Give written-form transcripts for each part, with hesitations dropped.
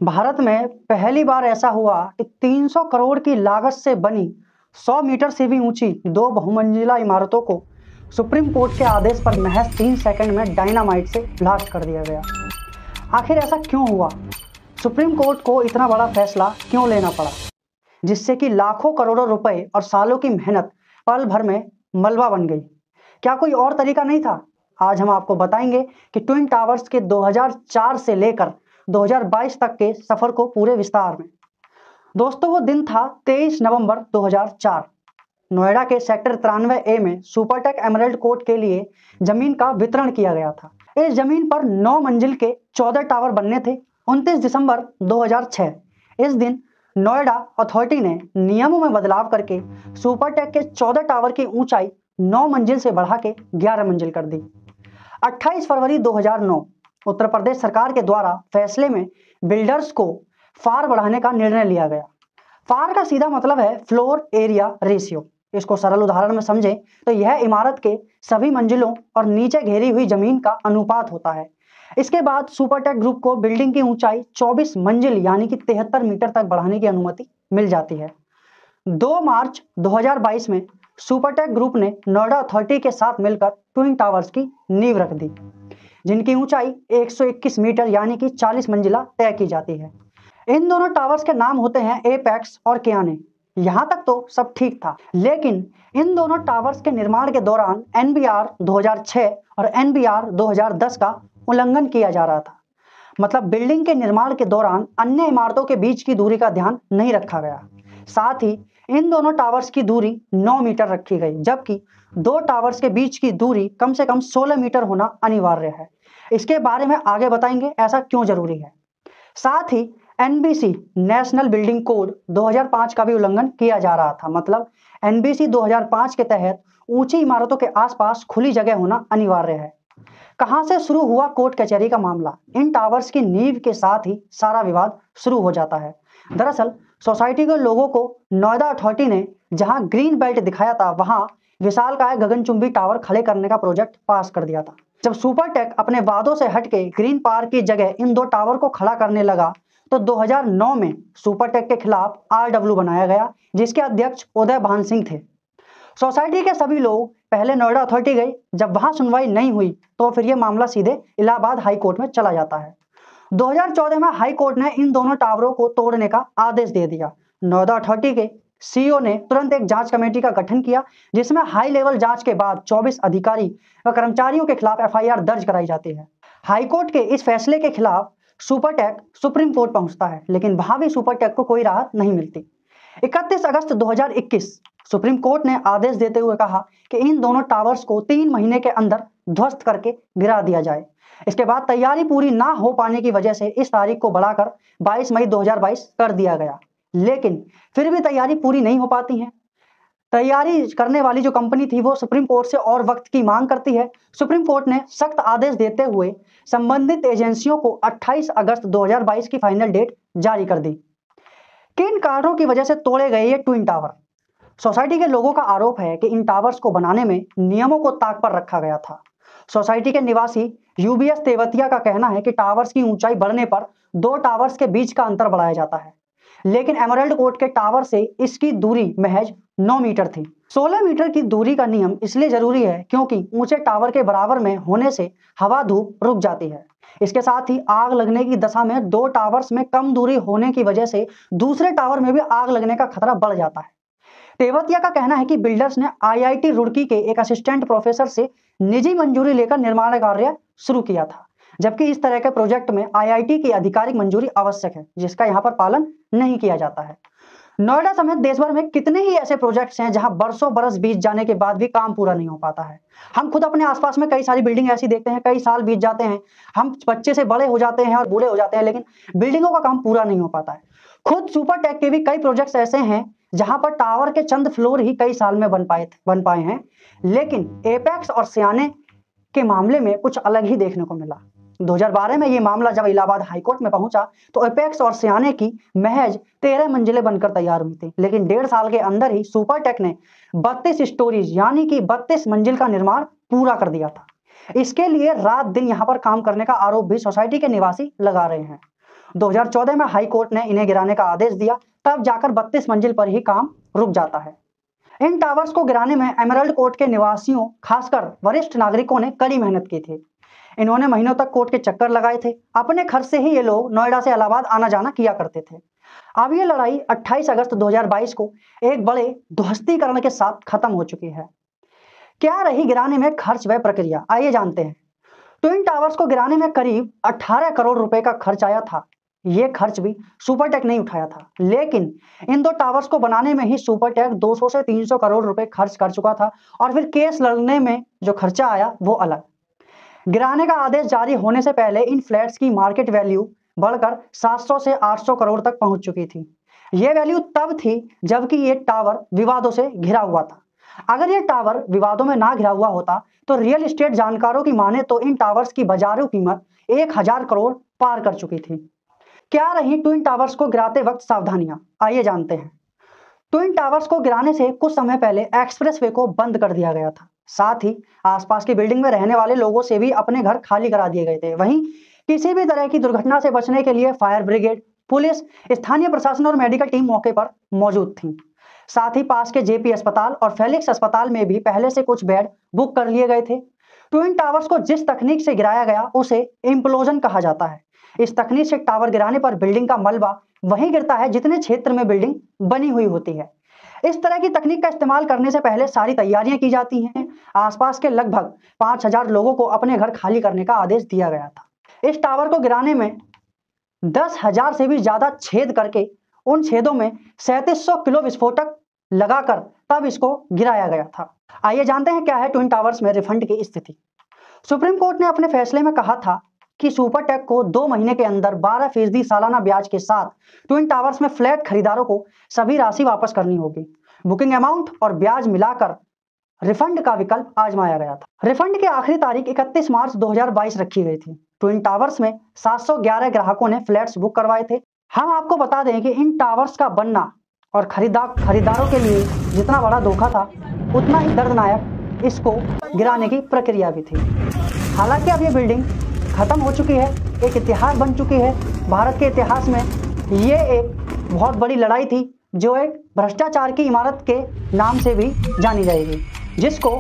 भारत में पहली बार ऐसा हुआ कि 300 करोड़ की लागत से बनी 100 मीटर से भी ऊंची दो बहुमंजिला इमारतों को सुप्रीम कोर्ट के आदेश पर महज 3 सेकंड में डायनामाइट से ब्लास्ट कर दिया गया। आखिर ऐसा क्यों हुआ? सुप्रीम कोर्ट को इतना बड़ा फैसला क्यों लेना पड़ा, जिससे कि लाखों करोड़ों रुपए और सालों की मेहनत पल भर में मलबा बन गई? क्या कोई और तरीका नहीं था? आज हम आपको बताएंगे कि ट्विन टावर्स के 2004 से लेकर 2022 तक के सफर को पूरे विस्तार में। दोस्तों, वो दिन था 23 नवंबर 2004। नोएडा के सेक्टर 93A में सुपरटेक एमराल्ड कोर्ट के लिए जमीन का वितरण किया गया था। इस जमीन पर 9 मंजिल के 14 टावर बनने थे। 29 दिसंबर 2006 इस दिन नोएडा अथॉरिटी ने नियमों में बदलाव करके सुपरटेक के 14 टावर की ऊंचाई 9 मंजिल से बढ़ा के 11 मंजिल कर दी। 28 फरवरी 2009 उत्तर प्रदेश सरकार के द्वारा फैसले में बिल्डर्स को फार बढ़ाने का निर्णय लिया गया। फार का सीधा मतलब है फ्लोर एरिया रेशियो। इसको सरल उदाहरण में समझें तो यह इमारत के सभी मंजिलों और नीचे घेरी हुई जमीन का अनुपात होता है। इसके बाद सुपरटेक ग्रुप को बिल्डिंग की ऊंचाई 24 मंजिल यानी कि 73 मीटर तक बढ़ाने की अनुमति मिल जाती है। 2 मार्च 2022 में सुपरटेक ग्रुप ने नोएडा अथॉरिटी के साथ मिलकर ट्विन टावर्स की नींव रख दी, जिनकी ऊंचाई 121 मीटर यानी कि 40 मंजिला तय की जाती है। इन दोनों टावर्स के नाम होते हैं एपेक्स और कियाने। यहां तक तो सब ठीक था, लेकिन इन दोनों टावर्स के निर्माण के दौरान NBR 2006 और NBR 2010 का उल्लंघन किया जा रहा था। मतलब बिल्डिंग के निर्माण के दौरान अन्य इमारतों के बीच की दूरी का ध्यान नहीं रखा गया। साथ ही इन दोनों टावर्स की दूरी 9 मीटर रखी गई, जबकि दो टावर्स के बीच की दूरी कम से कम 16 मीटर होना अनिवार्य है। इसके बारे में आगे बताएंगे ऐसा क्यों जरूरी है। साथ ही NBC नेशनल बिल्डिंग कोड 2005 का भी उल्लंघन किया जा रहा था। मतलब NBC 2005 के तहत ऊंची इमारतों के आसपास खुली जगह होना अनिवार्य है। कहां से शुरू हुआ कोर्ट कचहरी का मामला? इन टावर्स की नींव के साथ ही सारा विवाद शुरू हो जाता है। दरअसल सोसाइटी के लोगों को नोएडा अथॉरिटी ने जहां ग्रीन बेल्ट दिखाया था, वहां विशालकाय गगनचुंबी टावर खड़े करने का प्रोजेक्ट पास कर दिया था। जब सुपरटेक अपने वादों से हटके ग्रीन पार्क की जगह इन दो टावर को खड़ा करने लगा तो 2009 में सुपरटेक के खिलाफ RW बनाया गया, जिसके अध्यक्ष उदय भान सिंह थे। सोसाइटी के सभी लोग पहले नोएडा अथॉरिटी गए। जब वहां सुनवाई नहीं हुई तो फिर यह मामला सीधे इलाहाबाद हाई कोर्ट में चला जाता है। 2014 में हाई कोर्ट ने इन दोनों टावरों को तोड़ने का आदेश दे दिया। नोएडा अथॉरिटी के CEO ने तुरंत एक जांच कमेटी का गठन किया, जिसमें हाई लेवल जांच के बाद 24 अधिकारी व कर्मचारियों के खिलाफ FIR दर्ज कराई जाती है। हाई कोर्ट के इस फैसले के खिलाफ सुपरटेक सुप्रीम कोर्ट पहुंचता है, लेकिन वहां भी सुपरटेक को कोई राहत नहीं मिलती। 31 अगस्त 2021 सुप्रीम कोर्ट ने आदेश देते हुए कहा कि इन दोनों टावर्स को 3 महीने के अंदर ध्वस्त करके गिरा दिया जाए। इसके बाद तैयारी पूरी ना हो पाने की वजह से इस तारीख को बढ़ाकर 22 मई 2022 कर दिया गया, लेकिन फिर भी तैयारी पूरी नहीं हो पाती है। तैयारी करने वाली जो कंपनी थी वो सुप्रीम कोर्ट से और वक्त की मांग करती है। सुप्रीम कोर्ट ने सख्त आदेश देते हुए संबंधित एजेंसियों को 28 अगस्त 2022 की फाइनल डेट जारी कर दी। किन कारणों की वजह से तोड़े गए ये ट्विन टावर? सोसाइटी के लोगों का आरोप है कि इन टावर्स को बनाने में नियमों को ताक पर रखा गया था। सोसाइटी के निवासी UBS तेवतिया का कहना है कि टावर्स की ऊंचाई बढ़ने पर दो टावर्स के बीच का अंतर बढ़ाया जाता है, लेकिन एमराल्ड कोर्ट के टावर से इसकी दूरी महज 9 मीटर थी। 16 मीटर की दूरी का नियम इसलिए जरूरी है क्योंकि ऊंचे टावर के बराबर में होने से हवा धूप रुक जाती है। इसके साथ ही आग लगने की दशा में दो टावर्स में कम दूरी होने की वजह से दूसरे टावर में भी आग लगने का खतरा बढ़ जाता है। तेवतिया का कहना है कि बिल्डर्स ने IIT रुड़की के एक असिस्टेंट प्रोफेसर से निजी मंजूरी लेकर निर्माण कार्य शुरू किया था, जबकि इस तरह के प्रोजेक्ट में IIT की आधिकारिक मंजूरी आवश्यक है, जिसका यहाँ पर पालन नहीं किया जाता है। नोएडा समेत देश भर में कितने ही ऐसे प्रोजेक्ट्स हैं जहां बरसों बरस बीत जाने के बाद भी काम पूरा नहीं हो पाता है। हम खुद अपने आसपास में कई सारी बिल्डिंग ऐसी देखते हैं, कई साल बीत जाते हैं, हम बच्चे से बड़े हो जाते हैं और बूढ़े हो जाते हैं, लेकिन बिल्डिंगों का काम पूरा नहीं हो पाता है। खुद सुपरटेक के भी कई प्रोजेक्ट्स ऐसे हैं जहां पर टावर के चंद फ्लोर ही कई साल में बन पाए हैं, लेकिन एपेक्स और सियाने के मामले में कुछ अलग ही देखने को मिला। 2012 में यह मामला जब इलाहाबाद हाईकोर्ट में पहुंचा तो एपेक्स और सियाने की महज 13 मंजिलें बनकर तैयार हुई थी, लेकिन 1.5 साल के अंदर ही सुपरटेक ने 32 स्टोरीज यानी कि 32 मंजिल का निर्माण पूरा कर दिया था। इसके लिए रात दिन यहां पर काम करने का आरोप भी सोसाइटी के निवासी लगा रहे हैं। 2014 में हाई कोर्ट ने इन्हें गिराने का आदेश दिया, तब जाकर 32 मंजिल पर ही काम रुक जाता है। इन टावर्स को गिराने में एमरल्ड कोर्ट के निवासियों, खासकर वरिष्ठ नागरिकों ने कड़ी मेहनत की थी। इन्होंने महीनों तक कोर्ट के चक्कर लगाए थे। अपने खर्च से ही ये लोग नोएडा से इलाहाबाद आना जाना किया करते थे। अब ये लड़ाई 28 अगस्त 2022 को एक बड़े ध्वस्तीकरण के साथ खत्म हो चुकी है। क्या रही गिराने में खर्च व प्रक्रिया, आइए जानते हैं। ट्विन टावर्स को गिराने में करीब 18 करोड़ रुपए का खर्च आया था। ये खर्च भी सुपरटेक नहीं उठाया था, लेकिन इन दो टावर्स को बनाने में ही सुपरटेक 200 से 300 करोड़ रुपए खर्च कर चुका था, और फिर केस लड़ने में जो खर्चा आया वो अलग। गिराने का आदेश जारी होने से पहले इन फ्लैट्स की मार्केट वैल्यू बढ़कर 700 से 800 करोड़ तक पहुंच चुकी थी। ये वैल्यू तब थी जबकि ये टावर विवादों से घिरा हुआ था। अगर ये टावर विवादों में ना घिरा हुआ होता तो रियल एस्टेट जानकारों की माने तो इन टावर्स की बाजारू कीमत 1000 करोड़ पार कर चुकी थी। क्या रही ट्विन टावर्स को गिराते वक्त सावधानियां, आइए जानते हैं। ट्विन टावर्स को गिराने से कुछ समय पहले एक्सप्रेसवे को बंद कर दिया गया था। साथ ही आसपास की बिल्डिंग में रहने वाले लोगों से भी अपने घर खाली करा दिए गए थे। वहीं किसी भी तरह की दुर्घटना से बचने के लिए फायर ब्रिगेड, पुलिस, स्थानीय प्रशासन और मेडिकल टीम मौके पर मौजूद थी। साथ ही पास के जेपी अस्पताल और फेलिक्स अस्पताल में भी पहले से कुछ बेड बुक कर लिए गए थे। ट्विन टावर्स को जिस तकनीक से गिराया गया उसे इम्प्लोजन कहा जाता है। इस तकनीक से टावर गिराने पर बिल्डिंग का मलबा वहीं गिरता है जितने क्षेत्र में बिल्डिंग बनी हुई होती है। इस तरह की तकनीक का इस्तेमाल करने से पहले सारी तैयारियां की जाती हैं। आसपास के लगभग 5000 लोगों को अपने घर खाली करने का आदेश दिया गया था। इस टावर को गिराने में 10,000 से भी ज्यादा छेद करके उन छेदों में 3700 किलो विस्फोटक लगाकर तब इसको गिराया गया था। आइए जानते हैं क्या है ट्विन टावर्स में रिफंड की स्थिति। सुप्रीम कोर्ट ने अपने फैसले में कहा था कि सुपरटेक को 2 महीने के अंदर 12% सालाना ब्याज के साथ ट्विन टावर्स में फ्लैट खरीदारों को सभी राशि वापस करनी होगी। बुकिंग अमाउंट और ब्याज मिलाकर रिफंड का विकल्प आजमाया गया था। रिफंड की आखिरी तारीख 31 मार्च 2022 रखी गई थी। ट्विन टावर्स में 711 ग्राहकों ने फ्लैट्स बुक करवाए थे। हम आपको बता दें कि इन टावर्स का बनना और खरीदारों के लिए जितना बड़ा धोखा था, उतना ही दर्दनायक इसको गिराने की प्रक्रिया भी थी। हालांकि अब ये बिल्डिंग खत्म हो चुकी है, एक इतिहास बन चुकी है। भारत के इतिहास में ये एक बहुत बड़ी लड़ाई थी जो एक भ्रष्टाचार की इमारत के नाम से भी जानी जाएगी, जिसको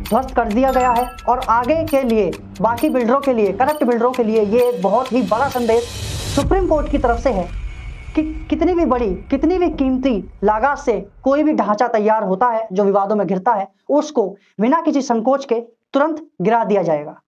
ध्वस्त कर दिया गया है। और आगे के लिए बाकी बिल्डरों के लिए, करप्ट बिल्डरों के लिए ये एक बहुत ही बड़ा संदेश सुप्रीम कोर्ट की तरफ से है कि कितनी भी बड़ी, कितनी भी कीमती लागत से कोई भी ढांचा तैयार होता है जो विवादों में घिरता है, उसको बिना किसी संकोच के तुरंत गिरा दिया जाएगा।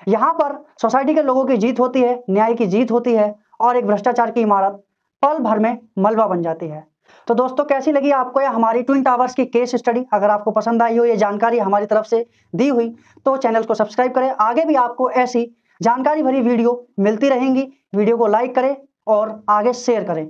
यहाँ पर सोसाइटी के लोगों की जीत होती है, न्याय की जीत होती है, और एक भ्रष्टाचार की इमारत पल भर में मलबा बन जाती है। तो दोस्तों, कैसी लगी आपको यह हमारी ट्विन टावर्स की केस स्टडी? अगर आपको पसंद आई हो ये जानकारी हमारी तरफ से दी हुई, तो चैनल को सब्सक्राइब करें। आगे भी आपको ऐसी जानकारी भरी वीडियो मिलती रहेंगी। वीडियो को लाइक करें और आगे शेयर करें।